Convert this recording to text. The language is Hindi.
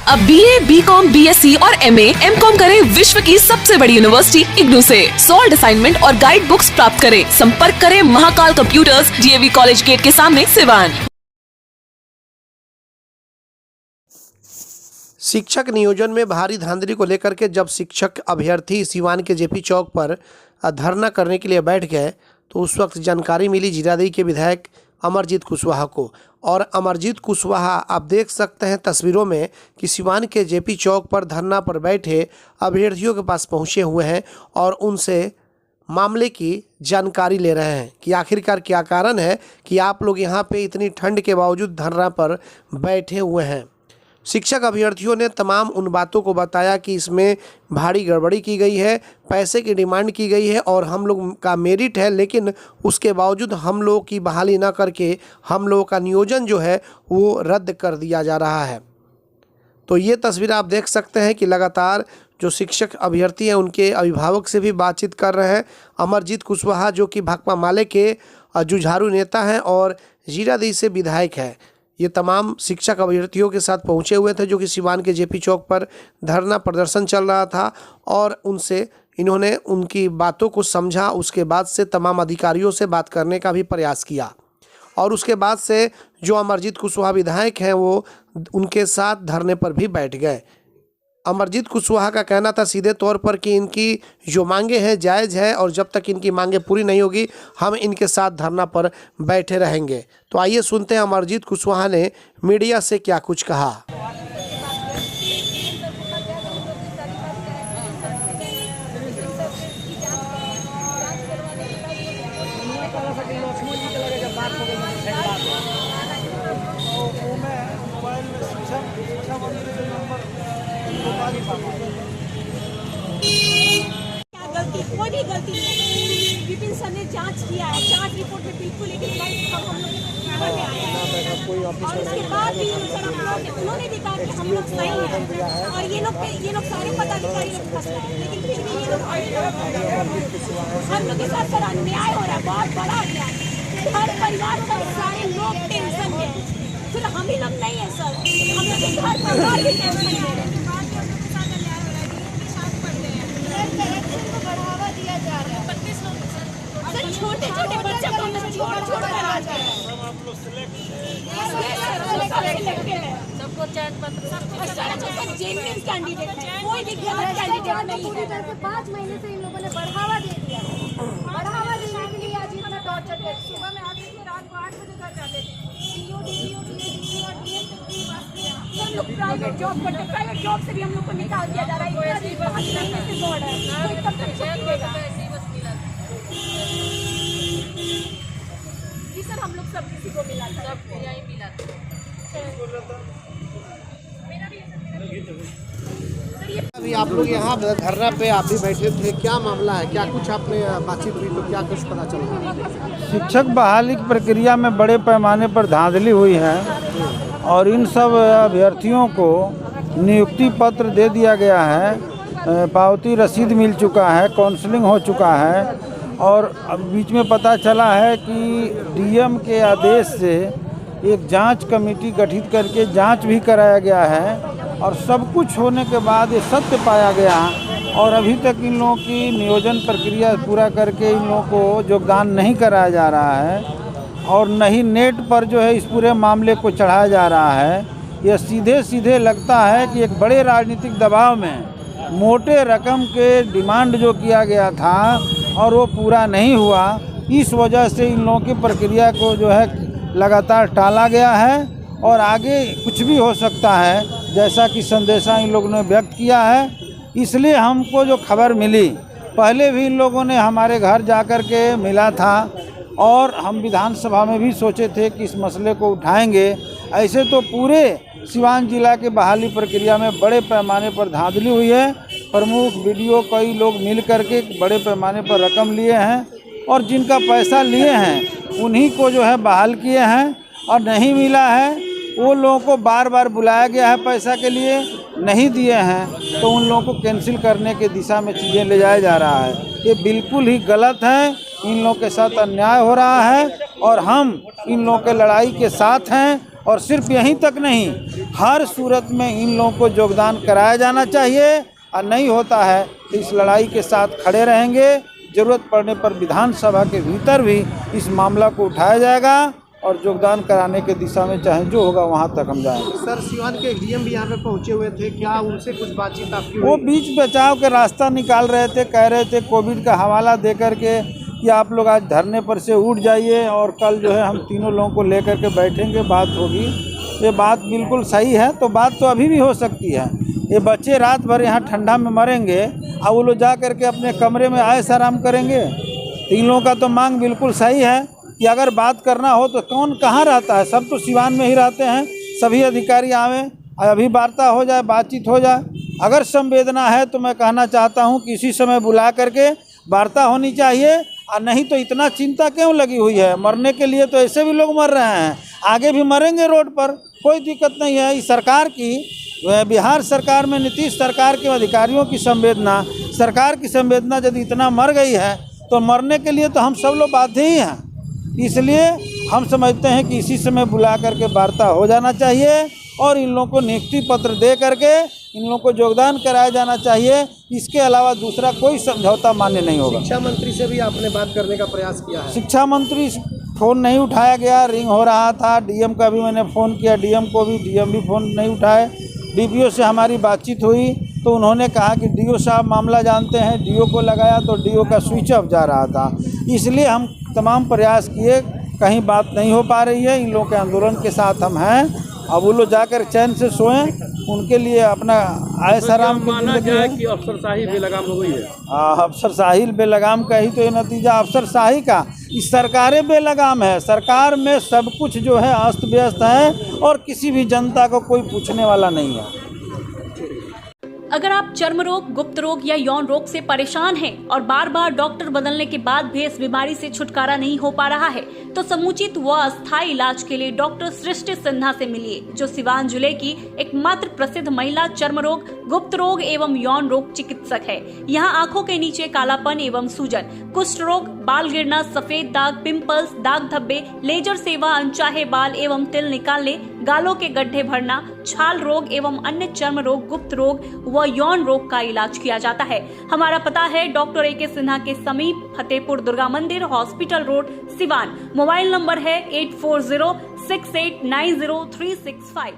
अब BA, BCom, BSc और MA, MCom करें विश्व की सबसे बड़ी यूनिवर्सिटी इग्नू से। सॉल्ड असाइनमेंट और गाइड बुक्स प्राप्त करें। संपर्क करें Mahakal computers, DAV college gate के सामने, सिवान। शिक्षक नियोजन में भारी धांधली को लेकर के जब शिक्षक अभ्यर्थी सिवान के जेपी चौक पर धरना करने के लिए बैठ गए तो उस वक्त जानकारी मिली जीरादेई के विधायक अमरजीत कुशवाहा को। और अमरजीत कुशवाहा आप देख सकते हैं तस्वीरों में कि सिवान के जेपी चौक पर धरना पर बैठे अभ्यर्थियों के पास पहुंचे हुए हैं और उनसे मामले की जानकारी ले रहे हैं कि आखिरकार क्या कारण है कि आप लोग यहां पे इतनी ठंड के बावजूद धरना पर बैठे हुए हैं। शिक्षक अभ्यर्थियों ने तमाम उन बातों को बताया कि इसमें भारी गड़बड़ी की गई है, पैसे की डिमांड की गई है और हम लोग का मेरिट है, लेकिन उसके बावजूद हम लोग की बहाली ना करके हम लोगों का नियोजन जो है वो रद्द कर दिया जा रहा है। तो ये तस्वीर आप देख सकते हैं कि लगातार जो शिक्षक अभ्यर्थी हैं उनके अभिभावक से भी बातचीत कर रहे हैं। अमरजीत कुशवाहा जो कि भाकपा माले के जुझारू नेता हैं और जीरादेई से विधायक है, ये तमाम शिक्षक अभ्यर्थियों के साथ पहुंचे हुए थे जो कि सिवान के जेपी चौक पर धरना प्रदर्शन चल रहा था और उनसे इन्होंने उनकी बातों को समझा। उसके बाद से तमाम अधिकारियों से बात करने का भी प्रयास किया और उसके बाद से जो अमरजीत कुशवाहा विधायक हैं वो उनके साथ धरने पर भी बैठ गए। अमरजीत कुशवाहा का कहना था सीधे तौर पर कि इनकी जो मांगे हैं जायज़ है और जब तक इनकी मांगे पूरी नहीं होगी हम इनके साथ धरना पर बैठे रहेंगे। तो आइए सुनते हैं अमरजीत कुशवाहा ने मीडिया से क्या कुछ कहा। कोई भी गलती नहीं। विपिन सर ने जांच किया है, जांच रिपोर्ट में बिल्कुल एक हम लोग में आया है और उसके बाद भी सर उन्होंने भी कहा कि हम लोग सही हैं और ये लोग सारे पदाधिकारी लोग फंस रहे हैं, लेकिन फिर भी ये लोग हम लोग के साथ सर अन्याय हो रहा है, बहुत बड़ा अन्याय। हर परिवार का सारे लोग टेंशन में, सिर्फ हम ही लोग नहीं है सर, हम लोग के हर परिवार भी टेंशन में। छोटे छोटे बच्चे को छोड़ कर आ जाए, सबको चैट पत्र जेन्युइन कैंडिडेट है, कोई भी गलत कैंडिडेट नहीं है। 5 महीने से इन लोगों ने बढ़ावा दे दिया, बढ़ावा देने के लिए आज इतना टॉर्चर करते हैं। सुबह में आते थे, रात को 8 बजे घर जाते थे। हम लोग प्राइवेट जॉब करते, प्राइवेट जॉब से भी हम लोग को निकाल दिया जा रहा है। सर हम लोग सब किसी को मिला था, सब यही मिला था। अभी आप लोग यहाँ धरना पे आप भी बैठे थे, क्या मामला है, क्या कुछ आपने बातचीत हुई तो क्या कुछ पता चला? शिक्षक बहाली की प्रक्रिया में बड़े पैमाने पर धांधली हुई है और इन सब अभ्यर्थियों को नियुक्ति पत्र दे दिया गया है, पावती रसीद मिल चुका है, काउंसलिंग हो चुका है और बीच में पता चला है कि डीएम के आदेश से एक जांच कमेटी गठित करके जांच भी कराया गया है और सब कुछ होने के बाद ये सत्य पाया गया और अभी तक इन लोगों की नियोजन प्रक्रिया पूरा करके इन लोगों को योगदान नहीं कराया जा रहा है और न ही नेट पर जो है इस पूरे मामले को चढ़ाया जा रहा है। यह सीधे सीधे लगता है कि एक बड़े राजनीतिक दबाव में मोटे रकम के डिमांड जो किया गया था और वो पूरा नहीं हुआ, इस वजह से इन लोगों की प्रक्रिया को जो है लगातार टाला गया है और आगे कुछ भी हो सकता है जैसा कि संदेशा इन लोगों ने व्यक्त किया है। इसलिए हमको जो खबर मिली, पहले भी इन लोगों ने हमारे घर जाकर के मिला था और हम विधानसभा में भी सोचे थे कि इस मसले को उठाएंगे। ऐसे तो पूरे सिवान जिला के बहाली प्रक्रिया में बड़े पैमाने पर धांधली हुई है। प्रमुख वीडियो कई लोग मिल करके बड़े पैमाने पर रकम लिए हैं और जिनका पैसा लिए हैं उन्हीं को जो है बहाल किए हैं और नहीं मिला है वो लोगों को बार बार बुलाया गया है पैसा के लिए, नहीं दिए हैं तो उन लोगों को कैंसिल करने के दिशा में चीज़ें ले जाया जा रहा है। ये बिल्कुल ही गलत है, इन लोगों के साथ अन्याय हो रहा है और हम इन लोगों के लड़ाई के साथ हैं और सिर्फ यहीं तक नहीं, हर सूरत में इन लोगों को योगदान कराया जाना चाहिए। और नहीं होता है तो इस लड़ाई के साथ खड़े रहेंगे। ज़रूरत पड़ने पर विधानसभा के भीतर भी इस मामला को उठाया जाएगा और योगदान कराने के दिशा में चाहे जो होगा वहाँ तक हम जाएंगे। सर, सिवान के डीएम भी यहाँ पे पहुँचे हुए थे, क्या उनसे कुछ बातचीत आपकी हुई? वो बीच बचाव के रास्ता निकाल रहे थे, कह रहे थे कोविड का हवाला दे करके कि आप लोग आज धरने पर से उठ जाइए और कल जो है हम तीनों लोगों को लेकर के बैठेंगे, बात होगी। ये बात बिल्कुल सही है, तो बात तो अभी भी हो सकती है। ये बच्चे रात भर यहाँ ठंडा में मरेंगे और वो लोग जा करके अपने कमरे में ऐश आराम करेंगे। तो इन लोगों का तो मांग बिल्कुल सही है कि अगर बात करना हो तो कौन कहाँ रहता है, सब तो सिवान में ही रहते हैं। सभी अधिकारी आवें, अभी वार्ता हो जाए, बातचीत हो जाए। अगर संवेदना है तो मैं कहना चाहता हूँ कि इसी समय बुला करके वार्ता होनी चाहिए। और नहीं तो इतना चिंता क्यों लगी हुई है? मरने के लिए तो ऐसे भी लोग मर रहे हैं, आगे भी मरेंगे रोड पर, कोई दिक्कत नहीं है। इस सरकार की, बिहार सरकार में नीतीश सरकार के अधिकारियों की संवेदना, सरकार की संवेदना यदि इतना मर गई है तो मरने के लिए तो हम सब लोग बाध्य ही हैं। इसलिए हम समझते हैं कि इसी समय बुला करके वार्ता हो जाना चाहिए और इन लोगों को नियुक्ति पत्र दे करके इन लोगों को योगदान कराया जाना चाहिए। इसके अलावा दूसरा कोई समझौता मान्य नहीं होगा। शिक्षा मंत्री से भी आपने बात करने का प्रयास किया है? शिक्षा मंत्री फ़ोन नहीं उठाया गया, रिंग हो रहा था। डीएम का भी मैंने फ़ोन किया, डीएम को भी, डीएम भी फ़ोन नहीं उठाए। डीपीओ से हमारी बातचीत हुई तो उन्होंने कहा कि डीओ साहब मामला जानते हैं। डीओ को लगाया तो डीओ का स्विच ऑफ जा रहा था। इसलिए हम तमाम प्रयास किए, कहीं बात नहीं हो पा रही है। इन लोगों के आंदोलन के साथ हम हैं। अब वो लोग जाकर चैन से सोएं, उनके लिए अपना ऐश आराम की जिंदगी है। कि अफसरशाही बेलगाम हो गई है। अफसरशाही बेलगाम का ही तो ये नतीजा। अफसरशाही का, इस सरकारें बेलगाम है। सरकार में सब कुछ जो है अस्त व्यस्त है और किसी भी जनता को कोई पूछने वाला नहीं है। अगर आप चर्म रोग, गुप्त रोग या यौन रोग से परेशान हैं और बार बार डॉक्टर बदलने के बाद भी इस बीमारी से छुटकारा नहीं हो पा रहा है, तो समुचित व अस्थायी इलाज के लिए डॉक्टर सृष्टि सिन्हा से मिलिए, जो सिवान जिले की एकमात्र प्रसिद्ध महिला चर्म रोग, गुप्त रोग एवं यौन रोग चिकित्सक है। यहाँ आंखों के नीचे कालापन एवं सूजन, कुष्ठ रोग, बाल गिरना, सफेद दाग, पिंपल्स, दाग धब्बे, लेजर सेवा, अनचाहे बाल एवं तिल निकालने, गालों के गड्ढे भरना, छाल रोग एवं अन्य चर्म रोग, गुप्त रोग व यौन रोग का इलाज किया जाता है। हमारा पता है डॉक्टर ए.के. सिन्हा के समीप, फतेहपुर दुर्गा मंदिर, hospital road, Siwan. Mobile number है 8406890365।